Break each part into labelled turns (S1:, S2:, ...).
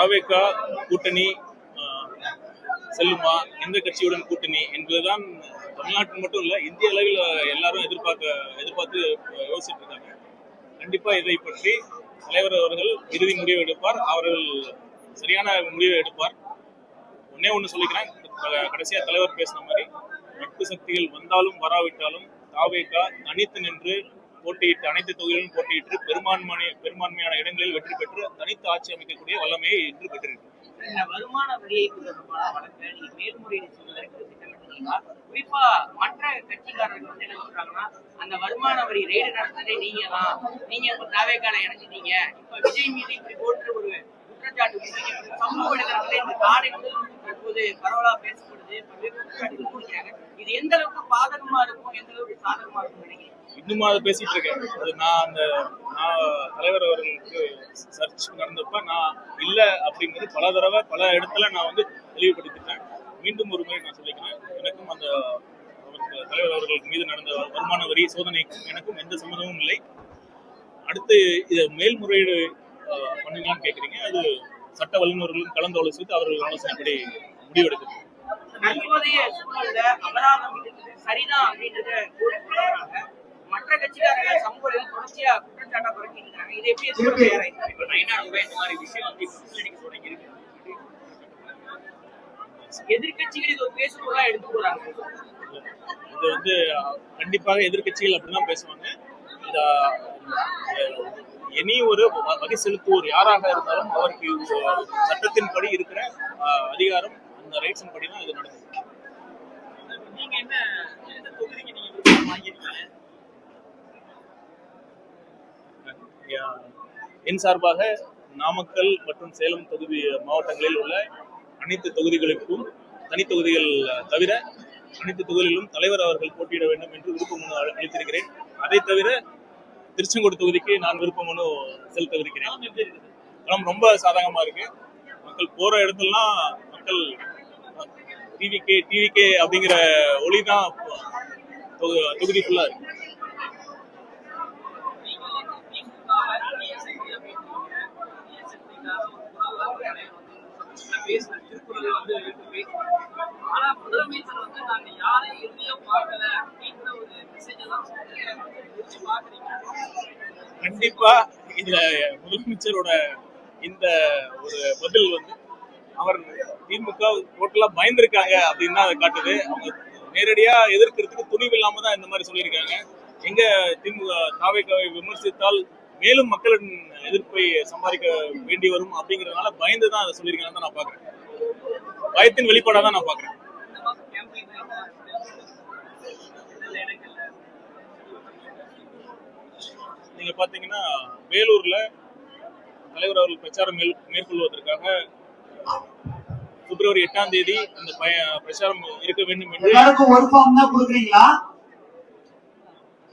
S1: AVK கூட்டணி செல்லுமா, எந்த கட்சியுடன் கூட்டணி என்பதுதான் தமிழ்நாட்டில் மட்டும் இல்ல, இந்திய அளவில் எல்லாரும் எதிர்பார்த்து யோசிச்சுட்டு இருக்காங்க. கண்டிப்பா இதை பற்றி தலைவர் அவர்கள் இறுதி முடிவு எடுப்பார். அவர்கள் சரியான முடிவை எடுப்பார். ஒன்னே ஒண்ணு சொல்லிக்கிறேன், கடைசியா தலைவர் பேசின மாதிரி நட்பு சக்திகள் வந்தாலும் வராவிட்டாலும் AVK தனித்து நின்று போட்டியிட்டு அனைத்து தொகுதிகளிலும் போட்டியிட்டு பெரும்பான்மையான இடங்களில் வெற்றி பெற்று தனித்து ஆட்சி அமைக்கக்கூடிய வல்லமையை இன்று பெற்றிருக்கு.
S2: வருமான வரியை தொடர்பான வழக்கை நீங்க மேல்முறையீடு செய்வதற்கு திட்டமிட்டீங்களா? குறிப்பா மற்ற கட்சிக்காரர்கள் வந்து என்ன சொல்றாங்கன்னா, அந்த வருமான வரி ரெய்டு நடந்ததே நீங்க தான், நீங்க இப்ப தாவேக்கால இணைஞ்சிட்டீங்க, இப்ப விஜய் மீது இப்படி போட்டு ஒரு குற்றச்சாட்டு சமூக வலைதளத்திலே இந்த காலை முதல் தற்போது பரவலா பேசப்படுது, பல்வேறு குற்றச்சாட்டுகள் கொடுக்கிறாங்க. இது எந்த அளவுக்கு பாதகமா இருக்கும், எந்த அளவுக்கு சாதகமா இருக்கும் நினைக்கிறேன்?
S1: இன்னும் அதை பேசிட்டு இருக்கேன். அது நான் தலைவர் அவர்களுக்கு சர்ச் நடந்தப்ப நான் இல்ல அப்படிங்கிறது பல தடவை பல இடத்துல நான் வந்து தெளிவுபடுத்திட்டேன். மீண்டும் ஒரு முறை நான் சொல்லிக்கிறேன், எனக்கும் அந்த தலைவர் அவர்களுக்கு மீது நடந்த வருமான வரி சோதனைக்கும் எனக்கும் எந்த சம்மந்தமும் இல்லை. அடுத்து இதை மேல்முறையீடு பண்ணுங்களான்னு கேட்குறீங்க. அது சட்ட வல்லுநர்களும் கலந்து ஆலோசித்து அவர்கள் ஆலோசனைப்படி முடிவெடுக்கணும்.
S2: தற்போதைய சூழல்ல அபராதம் சரிதான் அப்படின்றத மற்ற கட்சிக்காரர்கள் சமூகத்தில் தொடர்ச்சியா குற்றச்சாட்டா குறைச்சிட்டு இருக்காங்க. இதை எப்படி இந்த மாதிரி விஷயம் தொடங்கி இருக்கு. எதிர்கட்சிகள் இது ஒரு பேசுபொருளா எடுத்து போறாங்க.
S1: இது வந்து கண்டிப்பாக எதிர்கட்சிகள் அப்படிதான் பேசுவாங்க. இனி ஒரு வகை செலுத்துவோர் யாராக இருந்தாலும் அவருக்கு சட்டத்தின்படி இருக்கிற அதிகாரம், அந்த ரைட்ஸின் படி தான் இது நடக்குது.
S2: நீங்க என்ன தொகுதிக்கு நீங்க வாங்கியிருக்கீங்க?
S1: என் சார்பாக நாமக்கல் மற்றும் சேலம் தொகுதி மாவட்டங்களில் உள்ள அனைத்து தொகுதிகளுக்கும் தனி தொகுதிகள் தவிர அனைத்து தொகுதிகளிலும் தலைவர் அவர்கள் போட்டியிட வேண்டும் என்று விருப்ப மனு அளித்திருக்கிறேன். அதை தவிர திருச்செங்கோடு தொகுதிக்கு நான் விருப்ப மனு செலுத்தவிருக்கிறேன். களம் ரொம்ப சாதகமா இருக்கு. மக்கள் போற இடத்துலலாம் மக்கள் டிவிகே அப்படிங்கிற ஒளி தான் தொகுதி ஃபுல்லா இருக்கு. கண்டிப்பா இதுல முதலமைச்சரோட இந்த ஒரு பதில் வந்து அவர் திமுக டோட்டலா பயந்துருக்காங்க அப்படின்னு தான் அதை காட்டுது. அவங்க நேரடியா எதிர்க்கிறதுக்கு துணிவு இல்லாம தான் இந்த மாதிரி சொல்லியிருக்காங்க. எங்க திமுக தாவேக்காவை விமர்சித்தால் மேலும் மக்களின் எதிர்ப்பை சம்பாதிக்க வேண்டி வரும் அப்படிங்கறதுனால பயந்துதான் அதை சொல்லியிருக்காங்க நான் பாக்குறேன். பயத்தின் வெளிப்பாடா தான் நான் பாக்குறேன். நீங்க பாத்தீங்கன்னா வேலூர்ல தலைவர் அவர்கள் பிரச்சாரம் மேற்கொள்வதற்காக பிப்ரவரி 8ஆம் தேதி அந்த பிரச்சாரம் இருக்க வேண்டும் என்று
S3: எல்லாருக்கும் ஒரு ஃபார்ம் தான் கொடுக்குறீங்களா?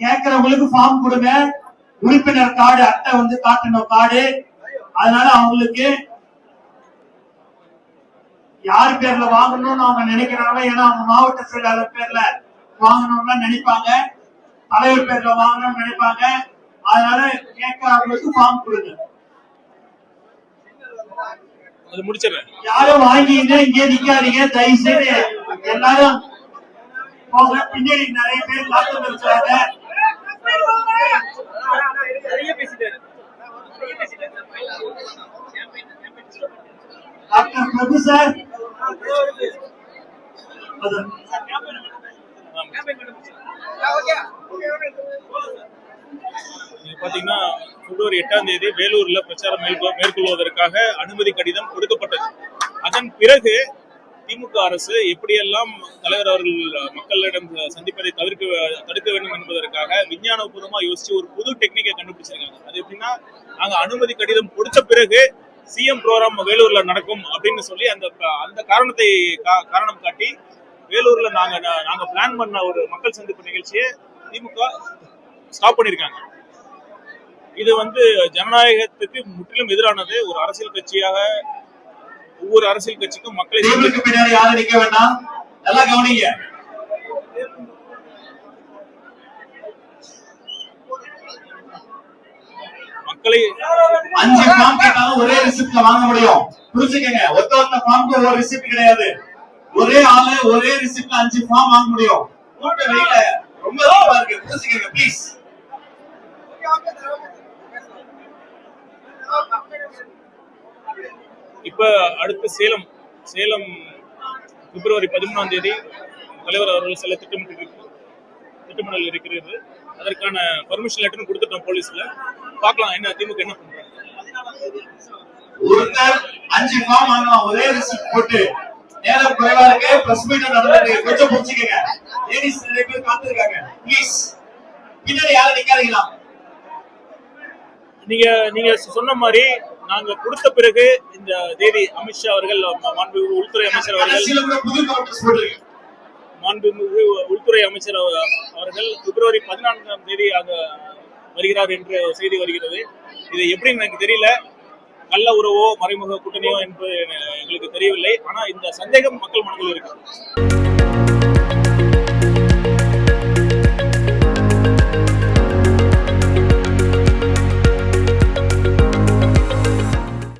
S3: கேட்கறவங்களுக்கு ஃபார்ம் கொடுங்க. உறுப்பினர் கார்டு அட்டை வந்து காட்டணும் கார்டு. அதனால அவங்களுக்கு யார் பேர்ல வாங்கணும்னு அவங்க நினைக்கிறாங்க. ஏன்னா அவங்க மாவட்ட செயலாளர் பேர்ல வாங்கணும்னு நினைப்பாங்க, தலைவர் பேர்ல வாங்கணும்னு நினைப்பாங்க. அதனால கேட்கறவங்களுக்கு ஃபார்ம் கொடுங்க.
S1: அது முடிச்சிடுறேன்.
S3: யாரும் வாங்கிங்க இங்கே நிக்காதீங்க தயவு செய்து. எல்லாரும் போங்க. பின்னாடி நிறைய பேர் காத்து இருக்கிறாங்க. டாக்டர் பிரபு சார்
S1: பாத்தீங்கன்னா பிப்ரவரி 8ஆம் தேதி வேலூர்ல பிரச்சாரம் மேற்கொள்வதற்காக அனுமதி கடிதம் கொடுக்கப்பட்டது. அதன் பிறகு திமுக அரசு எப்படியெல்லாம் தலைவர் அவர்கள் மக்களிடம் சந்திப்பதை தடுக்க வேண்டும் என்பதற்காக விஞ்ஞானபூர்வமா யோசிச்சு ஒரு புது டெக்னிக்கை கண்டுபிடிச்சிருக்காங்க. அது எப்படின்னா, நாங்க அனுமதி கடிதம் கொடுத்த பிறகு சிஎம் ப்ரோக்ராம் வேலூர்ல நடக்கும் அப்படின்னு சொல்லி அந்த காரணம் காட்டி வேலூர்ல நாங்க பிளான் பண்ண ஒரு மக்கள் சந்திப்பு நிகழ்ச்சியை திமுக ஸ்டாப் பண்ணிருக்காங்க. இது வந்து ஜனநாயகத்துக்கு முற்றிலும் எதிரானது. ஒரு அரசியல் கட்சியாக ஒவ்வொரு அரசியல் கட்சிக்கும் மக்களை
S3: பின்னாடி யாரும் நிக்க வேண்டாம். நல்லா கவனிங்க.
S1: மக்களை
S3: 5 ஃபார்ம் கேட்டாலும் ஒரே ரிசிப்ட்ல வாங்க முடியும். புரிஞ்சுக்கங்க, ஒத்த ஃபார்முக்கு ஒரு ரிசிப்ட் கிடையாது. ஒரே ஆளு ஒரே ரிசிப்ட்ல 5 ஃபார்ம் வாங்க முடியும். நோட்டு வெயில ரொம்ப அதிகமா இருக்கு, புரிஞ்சுக்கங்க ப்ளீஸ்.
S1: இப்ப அடுத்து சேலம் பிப்ரவரி 13ஆம் தேதி தலைவர் அவர்கள் சில திட்டமிடல் இருக்கிறது. அதற்கான பர்மிஷன் லெட்டர் கொடுத்துட்டோம் போலீஸ்ல. பார்க்கலாம் என்ன திமுக என்ன பண்றாங்க.
S3: ஒருத்தர் 5 ஃபார்ம் வாங்கலாம் ஒரே ரிசிப்ட் போட்டு. நேரம் குறைவா இருக்கு, பிரஸ் மீட் நடந்துருக்கு, கொஞ்சம் புரிஞ்சுக்கங்க. லேடிஸ் நிறைய பேர் காத்திருக்காங்க, ப்ளீஸ். பின்னாடி யாரும் நிக்காதீங்களா?
S1: நீங்க சொன்ன மாதிரி நாங்க கொடுத்த பிறகு இந்த தேதி அமித்ஷா அவர்கள் மாண்புமிகு உள்துறை அமைச்சர் அவர்கள் பிப்ரவரி 14ஆம் தேதி வருகிறார் என்று செய்தி வருகிறது. இது எப்படின்னு எனக்கு தெரியல. கள்ள உறவோ மறைமுக கூட்டணியோ என்பது எங்களுக்கு தெரியவில்லை. ஆனா இந்த சந்தேகம் மக்கள் மனதில் இருக்கு.